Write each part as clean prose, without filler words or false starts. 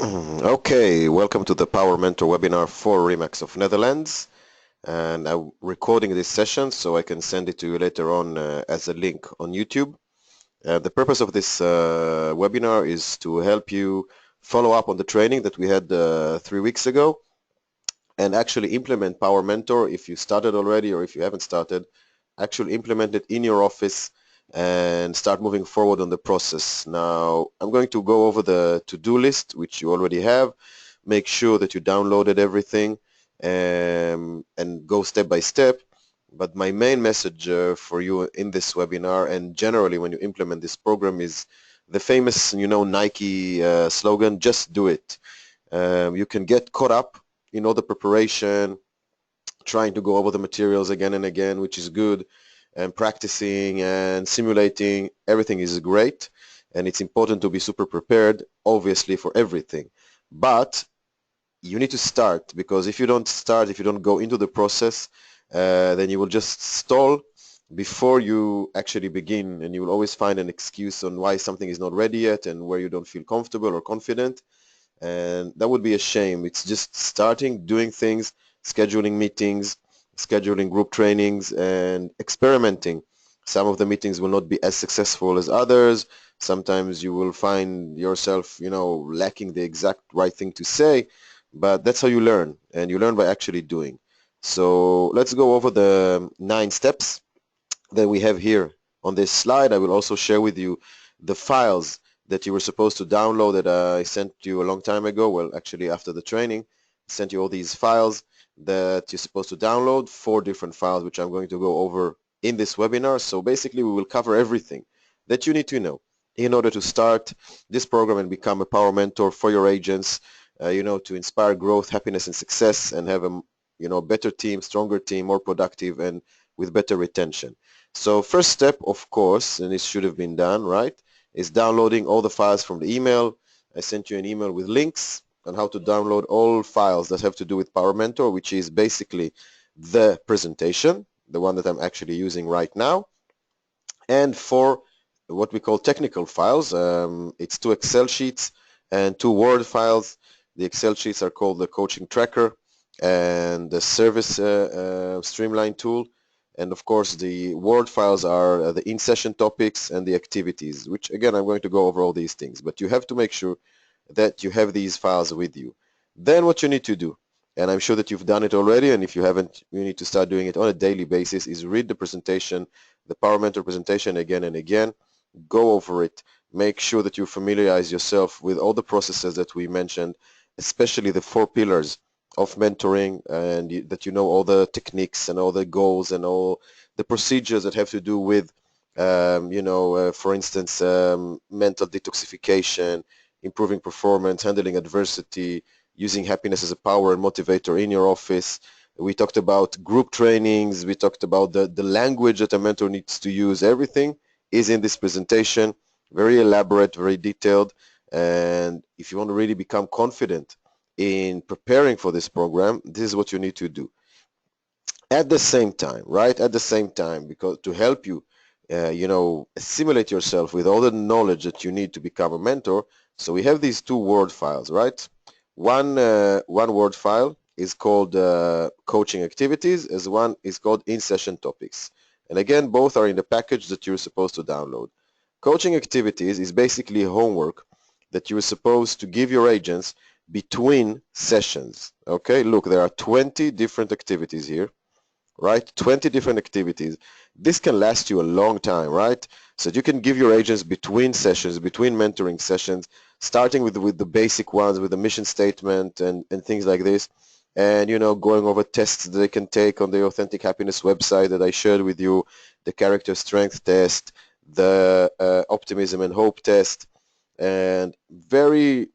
Okay, welcome to the Power Mentor webinar for Remax of Netherlands. And I'm recording this session so I can send it to you later on as a link on YouTube. The purpose of this webinar is to help you follow up on the training that we had 3 weeks ago and actually implement Power Mentor if you started already, or if you haven't started, actually implement it in your office and start moving forward on the process. Now, I'm going to go over the to-do list, which you already have. Make sure that you downloaded everything and go step by step. But my main message for you in this webinar and generally when you implement this program is the famous, Nike slogan, just do it. You can get caught up in all the preparation, trying to go over the materials again and again, which is good, and practicing and simulating. Everything is great, and it's important to be super prepared, obviously, for everything. But you need to start, because if you don't start, if you don't go into the process, then you will just stall before you actually begin, and you will always find an excuse on why something is not ready yet and where you don't feel comfortable or confident. And that would be a shame. It's just starting, doing things, scheduling meetings, scheduling group trainings, and experimenting. Some of the meetings will not be as successful as others. Sometimes you will find yourself, lacking the exact right thing to say, but that's how you learn, and you learn by actually doing. So let's go over the 9 steps that we have here on this slide. I will also share with you the files that you were supposed to download that I sent you a long time ago. Well, actually after the training, I sent you all these files that you're supposed to download, 4 different files which I'm going to go over in this webinar. So basically we will cover everything that you need to know in order to start this program and become a power mentor for your agents, to inspire growth, happiness, and success, and have a better team, stronger team, more productive, and with better retention. So first step, of course, and this should have been done, right, is downloading all the files from the email. I sent you an email with links on how to download all files that have to do with Power Mentor, which is basically the presentation, the one that I'm actually using right now. And for what we call technical files, it's 2 Excel sheets and 2 Word files. The Excel sheets are called the coaching tracker and the service streamline tool. And of course, the Word files are the in-session topics and the activities, which again, I'm going to go over all these things, but you have to make sure that you have these files with you. Then what you need to do, and I'm sure that you've done it already, and if you haven't, you need to start doing it on a daily basis, is read the presentation, the Power Mentor presentation again and again. Go over it. Make sure that you familiarize yourself with all the processes that we mentioned, especially the 4 pillars of mentoring, and that you know all the techniques and all the goals and all the procedures that have to do with, for instance, mental detoxification, improving performance, handling adversity, using happiness as a power and motivator in your office. We talked about group trainings. We talked about the language that a mentor needs to use. Everything is in this presentation, very elaborate, very detailed. And if you want to really become confident in preparing for this program, this is what you need to do. At the same time, right? At the same time, because to help you, assimilate yourself with all the knowledge that you need to become a mentor. So we have these 2 Word files, right? One Word file is called coaching activities, as one is called in-session topics. And again, both are in the package that you're supposed to download. Coaching activities is basically homework that you're supposed to give your agents between sessions. Okay, look, there are 20 different activities here, right? 20 different activities. This can last you a long time, right? So you can give your agents between sessions, between mentoring sessions, starting with the basic ones, with the mission statement and things like this, and going over tests that they can take on the Authentic Happiness website that I shared with you, the character strength test, the optimism and hope test, and very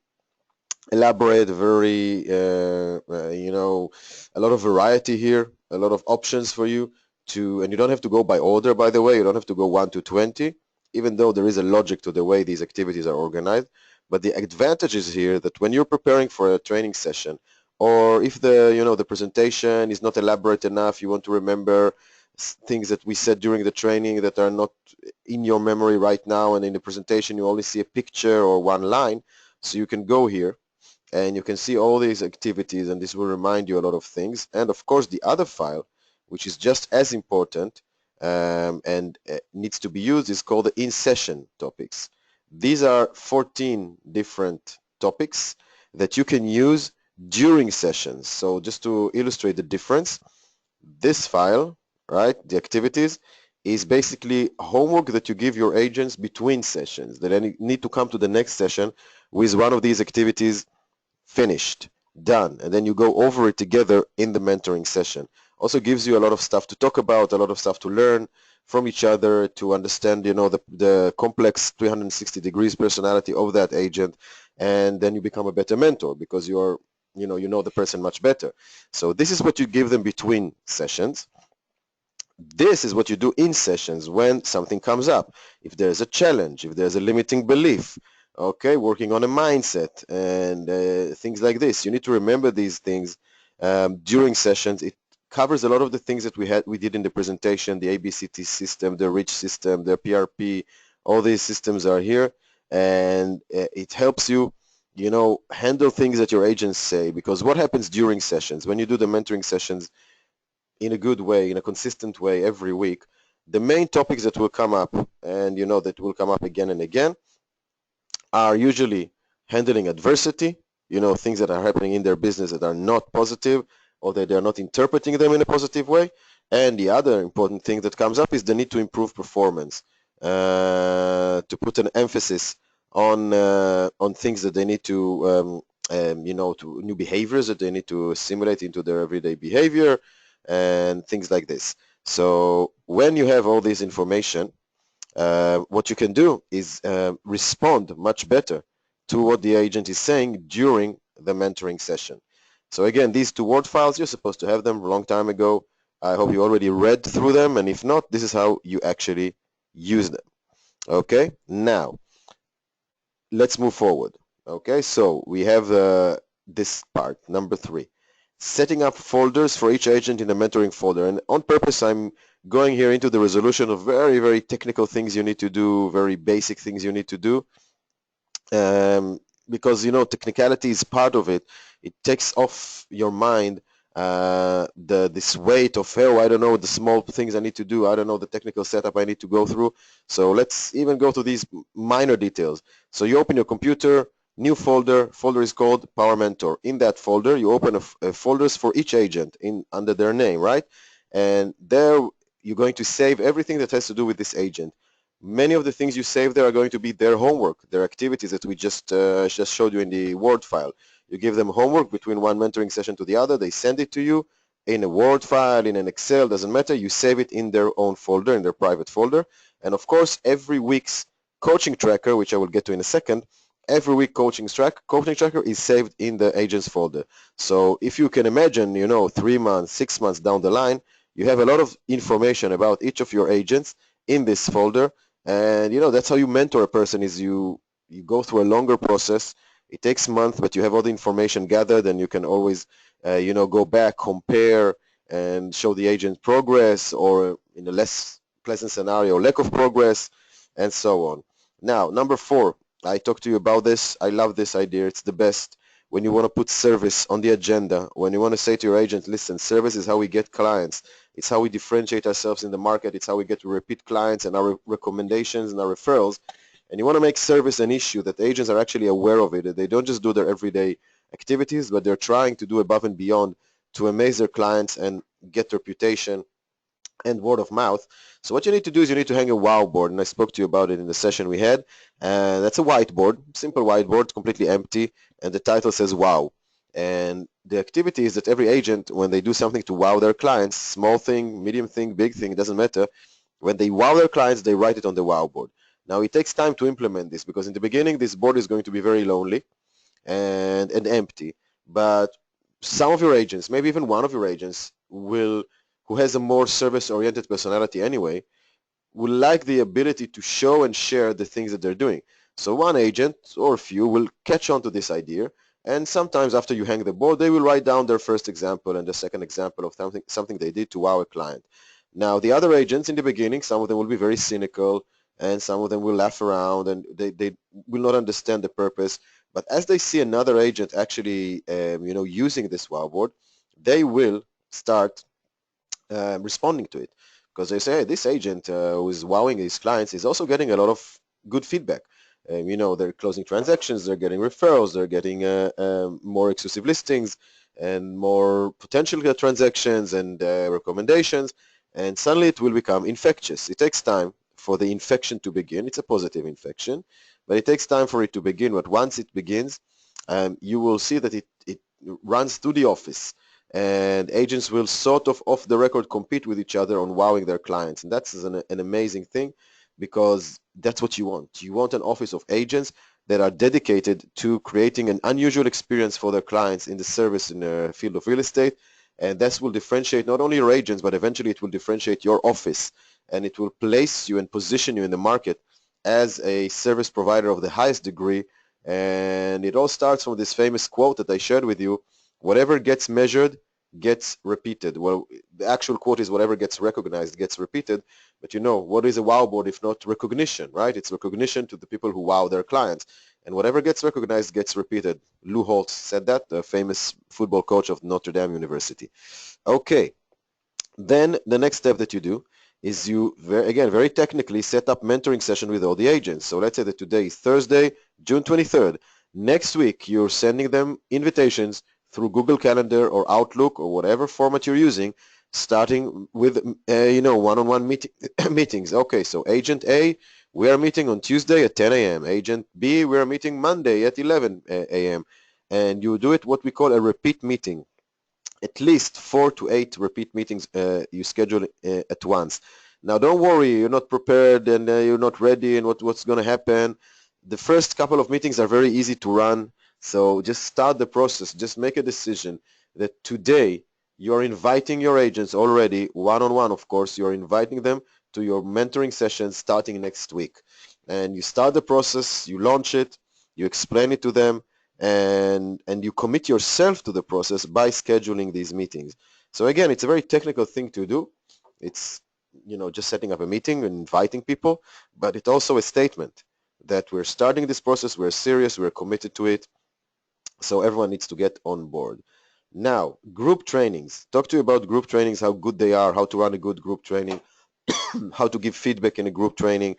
elaborate, very a lot of variety here, a lot of options for you to, and you don't have to go by order, by the way. You don't have to go 1 to 20, even though there is a logic to the way these activities are organized. But the advantage is here that when you're preparing for a training session, or if the presentation is not elaborate enough, you want to remember things that we said during the training that are not in your memory right now, and in the presentation you only see a picture or one line, so you can go here and you can see all these activities, and this will remind you a lot of things. And of course, the other file, which is just as important and needs to be used, is called the in-session topics. These are 14 different topics that you can use during sessions. So just to illustrate the difference, this file, right, the activities, is basically homework that you give your agents between sessions. They need to come to the next session with one of these activities finished, done, and then you go over it together in the mentoring session. Also gives you a lot of stuff to talk about, a lot of stuff to learn from each other, to understand, you know, the complex 360 degrees personality of that agent, and then you become a better mentor because you know the person much better. So this is what you give them between sessions. This is what you do in sessions when something comes up. If there's a challenge, if there's a limiting belief, okay, working on a mindset and things like this. You need to remember these things during sessions. It covers a lot of the things that we did in the presentation, the ABCT system, the REACH system, the PRP, all these systems are here, and it helps you, you know, handle things that your agents say. Because what happens during sessions, when you do the mentoring sessions in a good way, in a consistent way every week, the main topics that will come up, and you know that will come up again and again, are usually handling adversity, you know, things that are happening in their business that are not positive, or that they're not interpreting them in a positive way. And the other important thing that comes up is the need to improve performance, to put an emphasis on things that they need to you know, to new behaviors that they need to assimilate into their everyday behavior and things like this. So when you have all this information, what you can do is respond much better to what the agent is saying during the mentoring session. So again, these two Word files, you're supposed to have them a long time ago. I hope you already read through them, and if not, this is how you actually use them. Okay, now let's move forward. Okay, so we have this part, number 3. Setting up folders for each agent in a mentoring folder. And on purpose, I'm going here into the resolution of very, very technical things you need to do, very basic things you need to do. Because, you know, technicality is part of it. It takes off your mind this weight of, oh, I don't know the small things I need to do. I don't know the technical setup I need to go through. So let's even go to these minor details. So you open your computer, new folder is called Power Mentor. In that folder, you open folders for each agent under their name, right? And there you're going to save everything that has to do with this agent. Many of the things you save there are going to be their homework, their activities that we just showed you in the Word file. You give them homework between one mentoring session to the other. They send it to you in a Word file, in an Excel, doesn't matter. You save it in their own folder, in their private folder. And of course, every week's coaching tracker, which I will get to in a second, every week coaching tracker is saved in the agents folder. So if you can imagine, you know, 3 months, 6 months down the line, you have a lot of information about each of your agents in this folder. And you know, that's how you mentor a person, is you go through a longer process. It takes months, but you have all the information gathered, and you can always you know, go back, compare, and show the agent progress, or in a less pleasant scenario, lack of progress, and so on. Now, number 4, I talked to you about this. I love this idea. It's the best. When you want to put service on the agenda, when you want to say to your agent, listen, service is how we get clients. It's how we differentiate ourselves in the market. It's how we get repeat clients and our recommendations and our referrals. And you want to make service an issue, that agents are actually aware of it, that they don't just do their everyday activities, but they're trying to do above and beyond to amaze their clients and get reputation and word of mouth. So what you need to do is you need to hang a wow board, and I spoke to you about it in the session we had. And that's a whiteboard, simple whiteboard, completely empty, and the title says wow. And the activity is that every agent, when they do something to wow their clients, small thing, medium thing, big thing, it doesn't matter, when they wow their clients, they write it on the wow board. Now it takes time to implement this, because in the beginning this board is going to be very lonely and empty, but some of your agents, maybe even one of your agents, who has a more service-oriented personality anyway, will like the ability to show and share the things that they're doing. So one agent or a few will catch on to this idea, and sometimes after you hang the board, they will write down their first example and the second example of something they did to wow a client. Now the other agents in the beginning, some of them will be very cynical, and some of them will laugh around, and they will not understand the purpose. But as they see another agent actually, using this wow board, they will start responding to it, because they say, hey, this agent who is wowing his clients is also getting a lot of good feedback. They're closing transactions, they're getting referrals, they're getting more exclusive listings and more potential transactions and recommendations, and suddenly it will become infectious. It takes time for the infection to begin. It's a positive infection, but it takes time for it to begin. But once it begins, you will see that it runs through the office, and agents will sort of off the record compete with each other on wowing their clients. And that's an amazing thing, because that's what you want. You want an office of agents that are dedicated to creating an unusual experience for their clients in the service in the field of real estate. And this will differentiate not only your agents, but eventually it will differentiate your office, and it will place you and position you in the market as a service provider of the highest degree. And it all starts from this famous quote that I shared with you: whatever gets measured gets repeated. Well, the actual quote is whatever gets recognized gets repeated. But what is a wow board if not recognition, right? It's recognition to the people who wow their clients. And whatever gets recognized gets repeated. Lou Holtz said that, the famous football coach of Notre Dame University. Okay, then the next step that you do is you, very technically, set up mentoring session with all the agents. So let's say that today is Thursday, June 23rd. Next week, you're sending them invitations through Google Calendar or Outlook or whatever format you're using, starting with one-on-one meetings. Okay, so Agent A, we are meeting on Tuesday at 10 a.m. Agent B, we are meeting Monday at 11 a.m. And you do it what we call a repeat meeting. At least 4 to 8 repeat meetings you schedule at once. Now, don't worry, you're not prepared and you're not ready and what's going to happen. The first couple of meetings are very easy to run. So just start the process. Just make a decision that today you're inviting your agents already, one-on-one, of course. You're inviting them to your mentoring session starting next week. And you start the process, you launch it, you explain it to them, and you commit yourself to the process by scheduling these meetings. So again, it's a very technical thing to do. It's just setting up a meeting and inviting people, but it's also a statement that we're starting this process, we're serious, we're committed to it. So everyone needs to get on board. Now, group trainings. Talk to you about group trainings, how good they are, how to run a good group training, how to give feedback in a group training,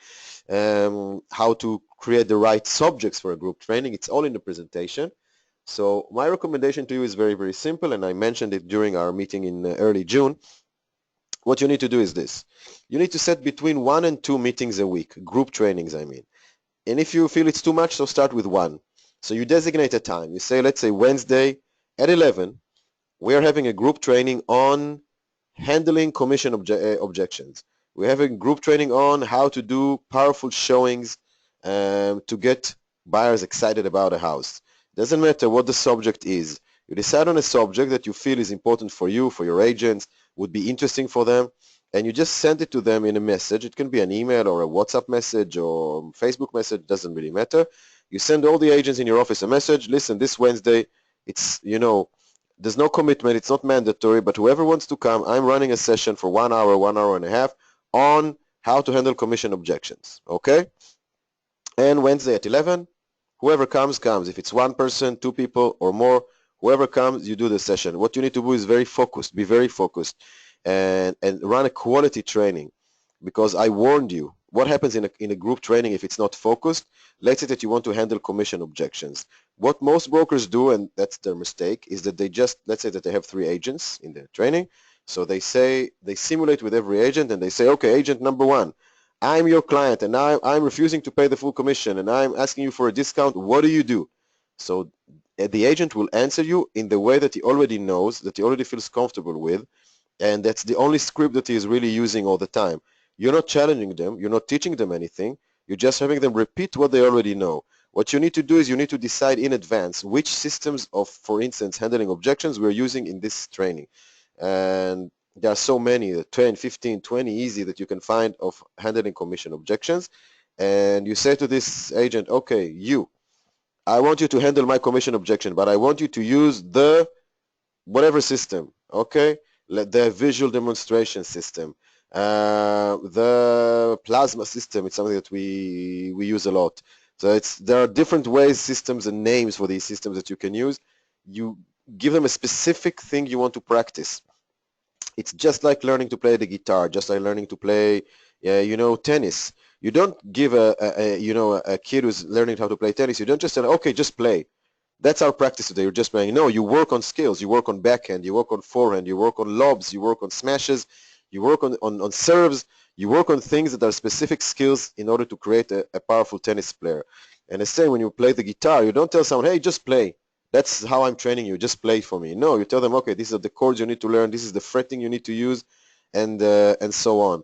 how to create the right subjects for a group training. It's all in the presentation. So my recommendation to you is very, very simple, and I mentioned it during our meeting in early June. What you need to do is this. You need to set between 1 and 2 meetings a week, group trainings, I mean. And if you feel it's too much, so start with 1. So you designate a time. You say, let's say Wednesday at 11, we're having a group training on handling commission objections. We're having group training on how to do powerful showings to get buyers excited about a house. Doesn't matter what the subject is. You decide on a subject that you feel is important for you, for your agents, would be interesting for them, and you just send it to them in a message. It can be an email or a WhatsApp message or Facebook message, doesn't really matter. You send all the agents in your office a message. Listen, this Wednesday, it's, there's no commitment, it's not mandatory, but whoever wants to come, I'm running a session for 1 hour, 1 hour and a half on how to handle commission objections, okay? And Wednesday at 11, whoever comes, comes. If it's 1 person, 2 people or more, whoever comes, you do the session. What you need to do is very focused, be very focused, and run a quality training, because I warned you. What happens in a group training if it's not focused? Let's say that you want to handle commission objections. What most brokers do, and that's their mistake, is that they just, let's say that they have 3 agents in the training. So they simulate with every agent and they say, okay, agent number 1, I'm your client and I'm refusing to pay the full commission and I'm asking you for a discount. What do you do? So the agent will answer you in the way that he already knows, that he already feels comfortable with, and that's the only script that he is really using all the time. You're not challenging them, you're not teaching them anything, you're just having them repeat what they already know. What you need to do is you need to decide in advance which systems of, for instance, handling objections we're using in this training. And there are so many, 10, 15, 20 easy that you can find of handling commission objections. And you say to this agent, okay, I want you to handle my commission objection, but I want you to use the whatever system, okay? The visual demonstration system, the plasma system, it's something that we use a lot. So there are different ways, systems and names for these systems that you can use. You give them a specific thing you want to practice. It's just like learning to play the guitar, just like learning to play, tennis. You don't give a kid who's learning how to play tennis, you don't just say, okay, just play. That's our practice today. You're just playing. No, you work on skills. You work on backhand. You work on forehand. You work on lobs. You work on smashes. You work on serves. You work on things that are specific skills in order to create a powerful tennis player. And I say when you play the guitar, you don't tell someone, hey, just play. That's how I'm training you. Just play for me. No, you tell them, okay, these are the chords you need to learn. This is the fretting you need to use, and so on.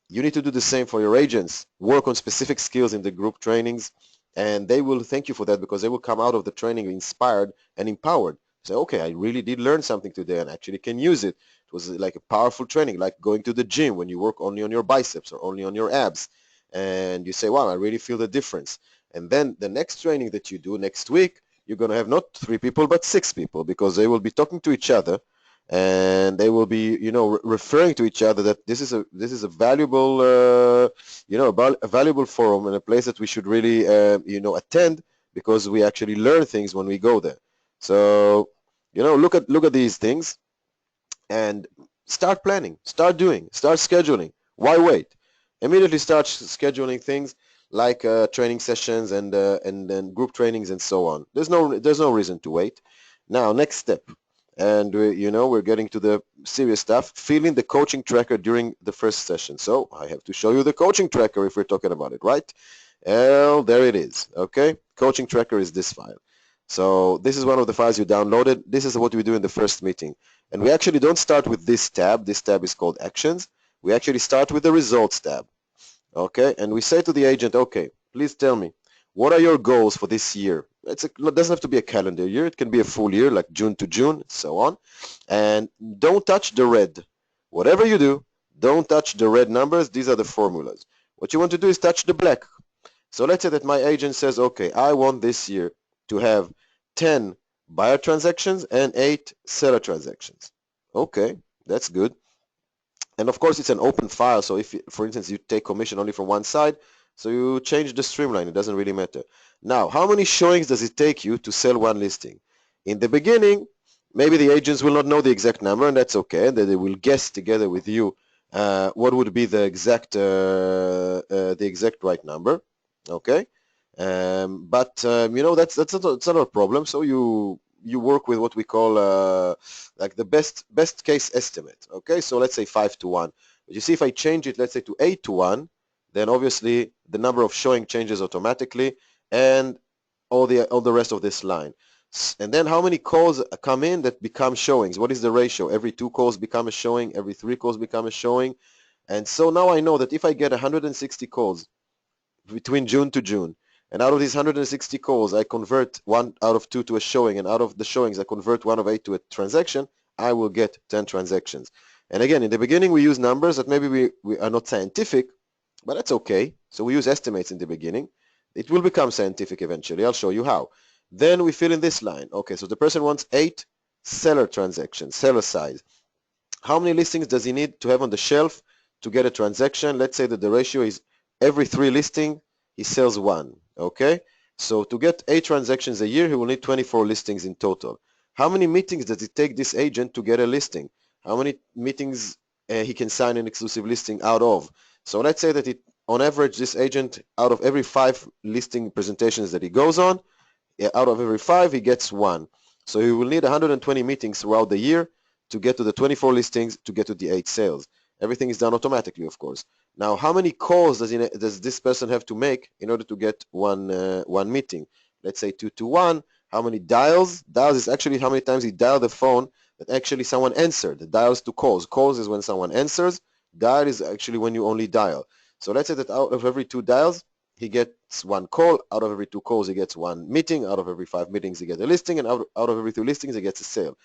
You need to do the same for your agents. Work on specific skills in the group trainings, and they will thank you for that because they will come out of the training inspired and empowered. Say, okay, I really did learn something today and actually can use it. It was like a powerful training, like going to the gym when you work only on your biceps or only on your abs. And you say, wow, I really feel the difference. And then the next training that you do next week, you're going to have not 3 people, but 6 people because they will be talking to each other and they will be, referring to each other that this is a valuable, a valuable forum and a place that we should really, attend because we actually learn things when we go there. So, look at these things and start planning, start doing, start scheduling. Why wait? Immediately start scheduling things like training sessions and then group trainings and so on. There's no reason to wait. Now, next step. And we're getting to the serious stuff, filling the coaching tracker during the first session. So I have to show you the coaching tracker if we're talking about it, right? Well, there it is. Okay, coaching tracker is this file. So this is one of the files you downloaded. This is what we do in the first meeting. And we actually don't start with this tab. This tab is called Actions. We actually start with the Results tab. Okay, and we say to the agent, okay, please tell me, what are your goals for this year? It doesn't have to be a calendar year. It can be a full year, like June to June, so on. And don't touch the red. Whatever you do, don't touch the red numbers. These are the formulas. What you want to do is touch the black. So let's say that my agent says, okay, I want this year to have 10 buyer transactions and 8 seller transactions. Okay, that's good. And of course, it's an open file. So if, for instance, you take commission only from one side, so you change the streamline. It doesn't really matter. Now, how many showings does it take you to sell one listing? In the beginning, maybe the agents will not know the exact number, and that's okay. They will guess together with you what would be the exact right number. Okay, but that's not a problem. So you work with what we call like the best case estimate. Okay, so let's say 5 to 1. But you see, if I change it, let's say to 8 to 1, then obviously the number of showing changes automatically, and all the rest of this line. And then how many calls come in that become showings? What is the ratio? Every 2 calls become a showing, every 3 calls become a showing. And so now I know that if I get 160 calls between June to June, and out of these 160 calls, I convert 1 out of 2 to a showing, and out of the showings, I convert 1 of 8 to a transaction, I will get 10 transactions. And again, in the beginning, we use numbers that maybe we are not scientific, but that's okay. So we use estimates in the beginning. It will become scientific eventually. I'll show you how. Then we fill in this line. Okay, so the person wants 8 seller transactions, seller size. How many listings does he need to have on the shelf to get a transaction? Let's say that the ratio is every 3 listings, he sells 1. Okay, so to get 8 transactions a year, he will need 24 listings in total. How many meetings does it take this agent to get a listing? How many meetings he can sign an exclusive listing out of? So let's say that on average, this agent, out of every 5 listing presentations that he goes on, out of every 5, he gets 1. So he will need 120 meetings throughout the year to get to the 24 listings, to get to the 8 sales. Everything is done automatically, of course. Now, how many calls does this person have to make in order to get one meeting? Let's say 2 to 1. How many dials? Dials is actually how many times he dialed the phone that actually someone answered. The dials to calls. Calls is when someone answers. Dial is actually when you only dial. So let's say that out of every 2 dials, he gets 1 call. Out of every 2 calls, he gets 1 meeting. Out of every 5 meetings, he gets a listing. And out of every 2 listings, he gets a sale.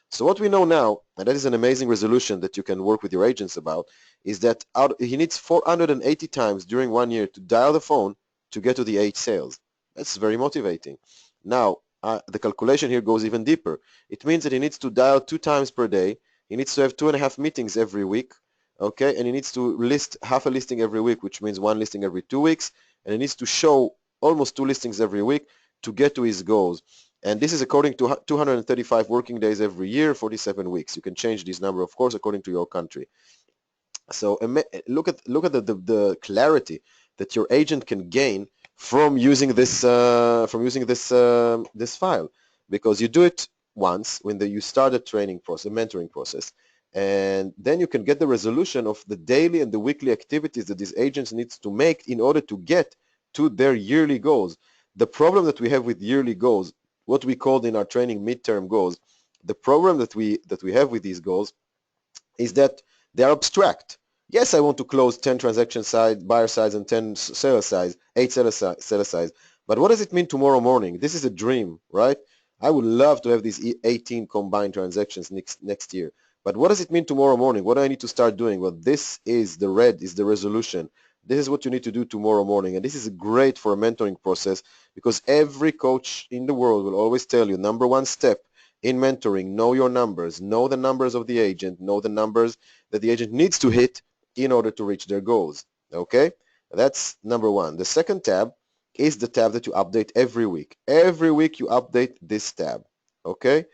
So what we know now, and that is an amazing resolution that you can work with your agents about, is that he needs 480 times during 1 year to dial the phone to get to the 8 sales. That's very motivating. Now, the calculation here goes even deeper. It means that he needs to dial 2 times per day. He needs to have 2.5 meetings every week, okay? And he needs to list half a listing every week, which means 1 listing every 2 weeks. And he needs to show almost 2 listings every week to get to his goals. And this is according to 235 working days every year, 47 weeks. You can change this number, of course, according to your country. So look at the clarity that your agent can gain from using this this file, because you do it once when you start a training process, a mentoring process, and then you can get the resolution of the daily and the weekly activities that these agents needs to make in order to get to their yearly goals. The problem that we have with yearly goals, what we called in our training midterm goals, the problem that we have with these goals is that they are abstract. Yes, I want to close 10 transaction size, buyer size, and 10 seller size, 8 seller size. But what does it mean tomorrow morning? This is a dream, right? I would love to have these 18 combined transactions next year. But what does it mean tomorrow morning? What do I need to start doing? Well, this is the red, is the resolution. This is what you need to do tomorrow morning. And this is great for a mentoring process, because every coach in the world will always tell you, number one step in mentoring, know your numbers, know the numbers of the agent, know the numbers that the agent needs to hit in order to reach their goals. Okay, that's number one. The second tab is the tab that you update every week. Every week you update this tab. Okay,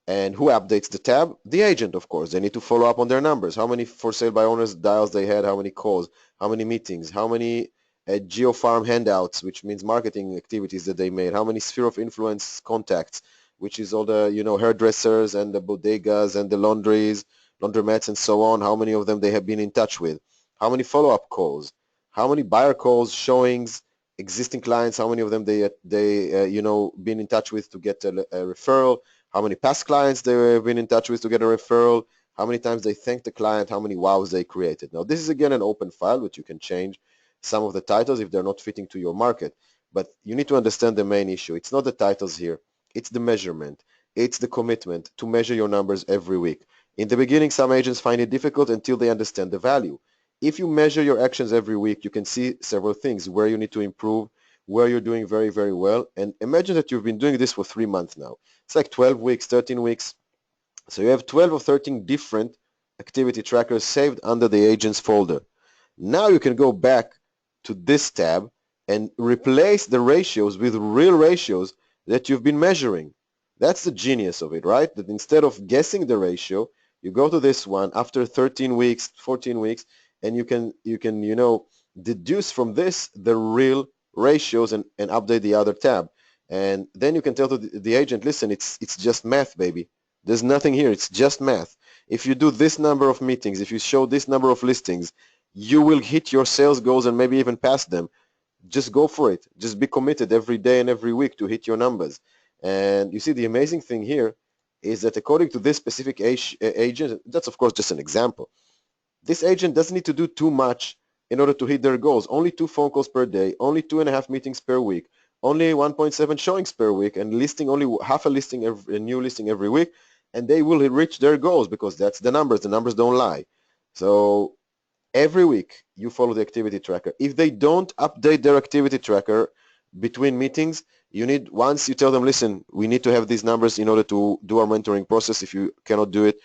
and who updates the tab? The agent, of course. They need to follow up on their numbers. How many for sale by owners dials they had, how many calls, how many meetings, how many geofarm handouts, which means marketing activities that they made, how many sphere of influence contacts, which is all the hairdressers and the bodegas and the laundromats and so on, how many of them they have been in touch with, how many follow-up calls, how many buyer calls, showings, existing clients, how many of them they been in touch with to get a referral, how many past clients they have been in touch with to get a referral, how many times they thanked the client, how many wows they created. Now, this is again an open file, which you can change some of the titles if they're not fitting to your market. But you need to understand the main issue. It's not the titles here. It's the measurement. It's the commitment to measure your numbers every week. In the beginning, some agents find it difficult until they understand the value. If you measure your actions every week, you can see several things, where you need to improve, where you're doing very, very well. And imagine that you've been doing this for 3 months now. It's like 12 weeks, 13 weeks. So you have 12 or 13 different activity trackers saved under the agents folder. Now you can go back to this tab and replace the ratios with real ratios that you've been measuring. That's the genius of it, right? That instead of guessing the ratio, you go to this one after 13 weeks, 14 weeks, and you can deduce from this the real ratios and update the other tab. And then you can tell the agent, listen, it's just math, baby. There's nothing here. It's just math. If you do this number of meetings, if you show this number of listings, you will hit your sales goals and maybe even pass them. Just go for it. Just be committed every day and every week to hit your numbers. And you see, the amazing thing here is that according to this specific agent, that's of course just an example, this agent doesn't need to do too much in order to hit their goals. Only 2 phone calls per day, only 2.5 meetings per week, only 1.7 showings per week, and listing only half a listing, a new listing every week, and they will reach their goals, because that's the numbers. The numbers don't lie. So every week you follow the activity tracker. If they don't update their activity tracker between meetings, once you tell them, listen, we need to have these numbers in order to do our mentoring process. If you cannot do it,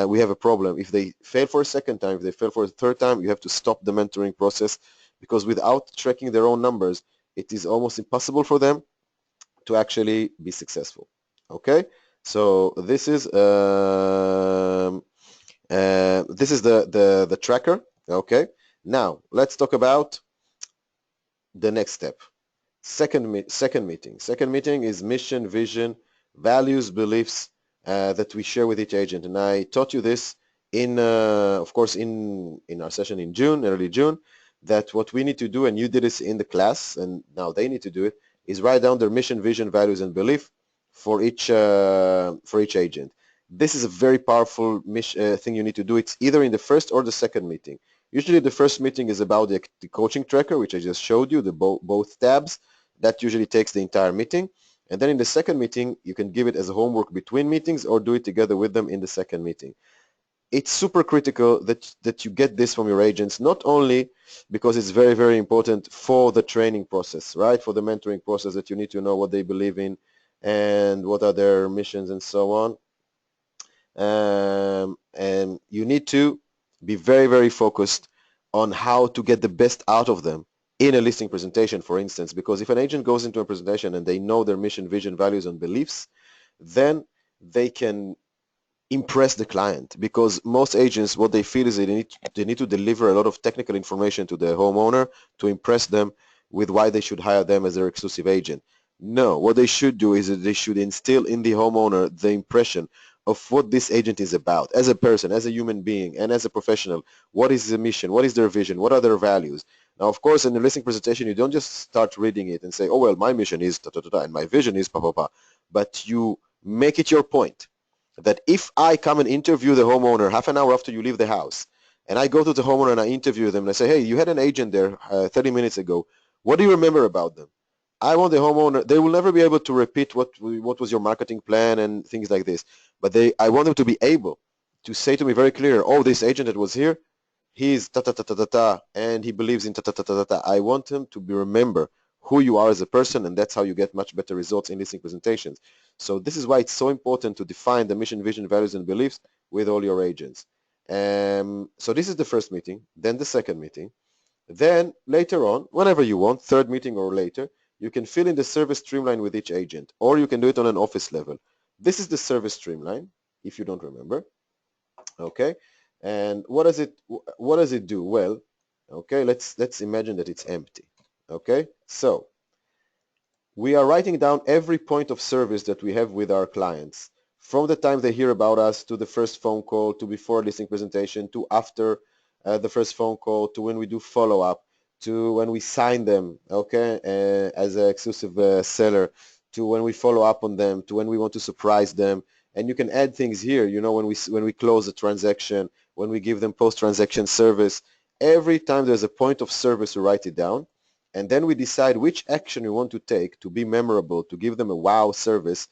we have a problem. If they fail for a second time, if they fail for a third time, you have to stop the mentoring process, because without tracking their own numbers, it is almost impossible for them to actually be successful. Okay, so this is the tracker. Okay, now let's talk about the next step. Second meeting. Second meeting is mission, vision, values, beliefs that we share with each agent. And I taught you this of course, in our session in June, early June, that what we need to do, and you did this in the class, and now they need to do it, is write down their mission, vision, values, and belief for each agent. This is a very powerful thing you need to do. It's either in the first or the second meeting. Usually the first meeting is about the coaching tracker, which I just showed you, the both tabs. That usually takes the entire meeting. And then in the second meeting, you can give it as a homework between meetings or do it together with them in the second meeting. It's super critical that you get this from your agents, not only because it's very, very important for the training process, right? For the mentoring process, that you need to know what they believe in and what are their missions and so on. And you need to be very, very focused on how to get the best out of them in a listing presentation, for instance, because if an agent goes into a presentation and they know their mission, vision, values, and beliefs, then they can impress the client, because most agents, what they feel is they need to deliver a lot of technical information to the homeowner to impress them with why they should hire them as their exclusive agent. No, what they should do is that they should instill in the homeowner the impression of what this agent is about as a person, as a human being, and as a professional. What is the mission? What is their vision? What are their values? Now, of course, in the listing presentation, you don't just start reading it and say, oh, well, my mission is ta, ta, ta, ta, and my vision is pa, pa, pa. But you make it your point that if I come and interview the homeowner half an hour after you leave the house, and I go to the homeowner and I interview them and I say, hey, you had an agent there 30 minutes ago. What do you remember about them? I want the homeowner, they will never be able to repeat what was your marketing plan and things like this, but I want them to be able to say to me very clear, oh, this agent that was here, he's ta ta ta ta ta ta, and he believes in ta ta ta ta ta ta. I want him to be remember who you are as a person, and that's how you get much better results in listing presentations. So this is why it's so important to define the mission, vision, values, and beliefs with all your agents. So this is the first meeting, then the second meeting. Then later on, whenever you want, third meeting or later, you can fill in the service streamline with each agent, or you can do it on an office level. This is the service streamline, if you don't remember. Okay, and what does it do? Well, okay, let's imagine that it's empty. Okay, so we are writing down every point of service that we have with our clients, from the time they hear about us, to the first phone call, to before listing presentation, to after the first phone call, to when we do follow-up, to when we sign them, okay, as an exclusive seller, to when we follow up on them, to when we want to surprise them. And you can add things here, you know, when we close a transaction, when we give them post-transaction service. Every time there's a point of service, we write it down, and then we decide which action we want to take to be memorable, to give them a wow service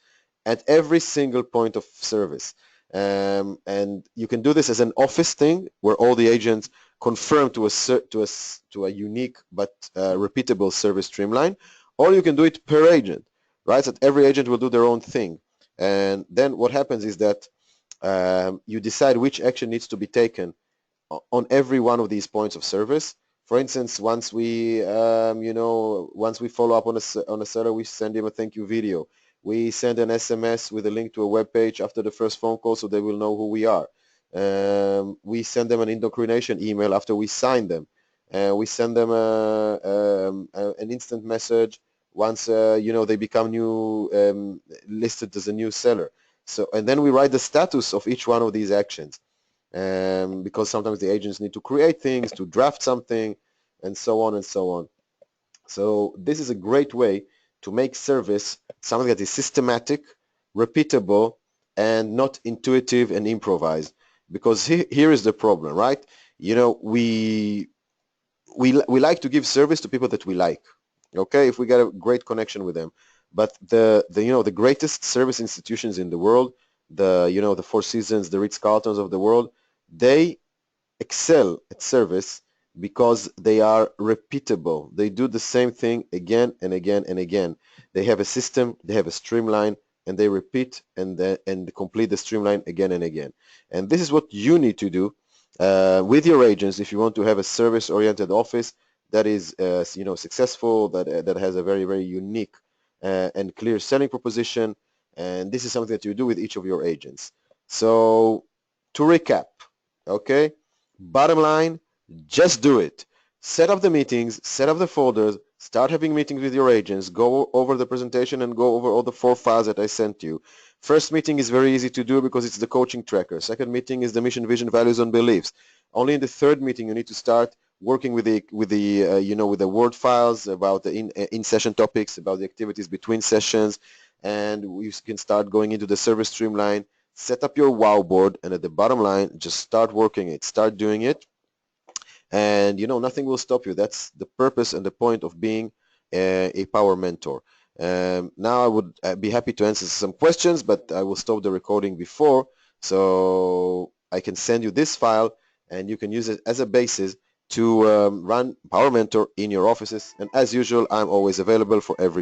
at every single point of service. And you can do this as an office thing where all the agents confirm to a unique but repeatable service streamline, or you can do it per agent, right? So that every agent will do their own thing. And then what happens is that you decide which action needs to be taken on every one of these points of service. For instance, once we follow up on a seller, we send him a thank you video. We send an SMS with a link to a web page after the first phone call, so they will know who we are. We send them an indoctrination email after we sign them. We send them an instant message once they become new, listed as a new seller. So, and then we write the status of each one of these actions. Because sometimes the agents need to create things, to draft something, and so on and so on. So this is a great way to make service something that is systematic, repeatable, and not intuitive and improvised. Because here is the problem, right? You know, we like to give service to people that we like. Okay, if we get a great connection with them. But the greatest service institutions in the world, the Four Seasons, the Ritz-Carltons of the world, they excel at service because they are repeatable. They do the same thing again and again and again. They have a system, they have a streamline, and they repeat and complete the streamline again and again. And this is what you need to do with your agents if you want to have a service-oriented office that is successful, that has a very, very unique and clear selling proposition. And this is something that you do with each of your agents. So to recap, okay, bottom line, just do it. Set up the meetings, set up the folders, start having meetings with your agents, go over the presentation and go over all the 4 files that I sent you. First meeting is very easy to do because it's the coaching tracker. Second meeting is the mission, vision, values, and beliefs. Only in the third meeting you need to start working with the word files about the in-session topics, about the activities between sessions, and you can start going into the service streamline. Set up your wow board, and at the bottom line, just start working it, start doing it, and nothing will stop you. That's the purpose and the point of being a power mentor. Now I would be happy to answer some questions, but I will stop the recording before, so I can send you this file and you can use it as a basis to run Power Mentor in your offices. And as usual, I'm always available for every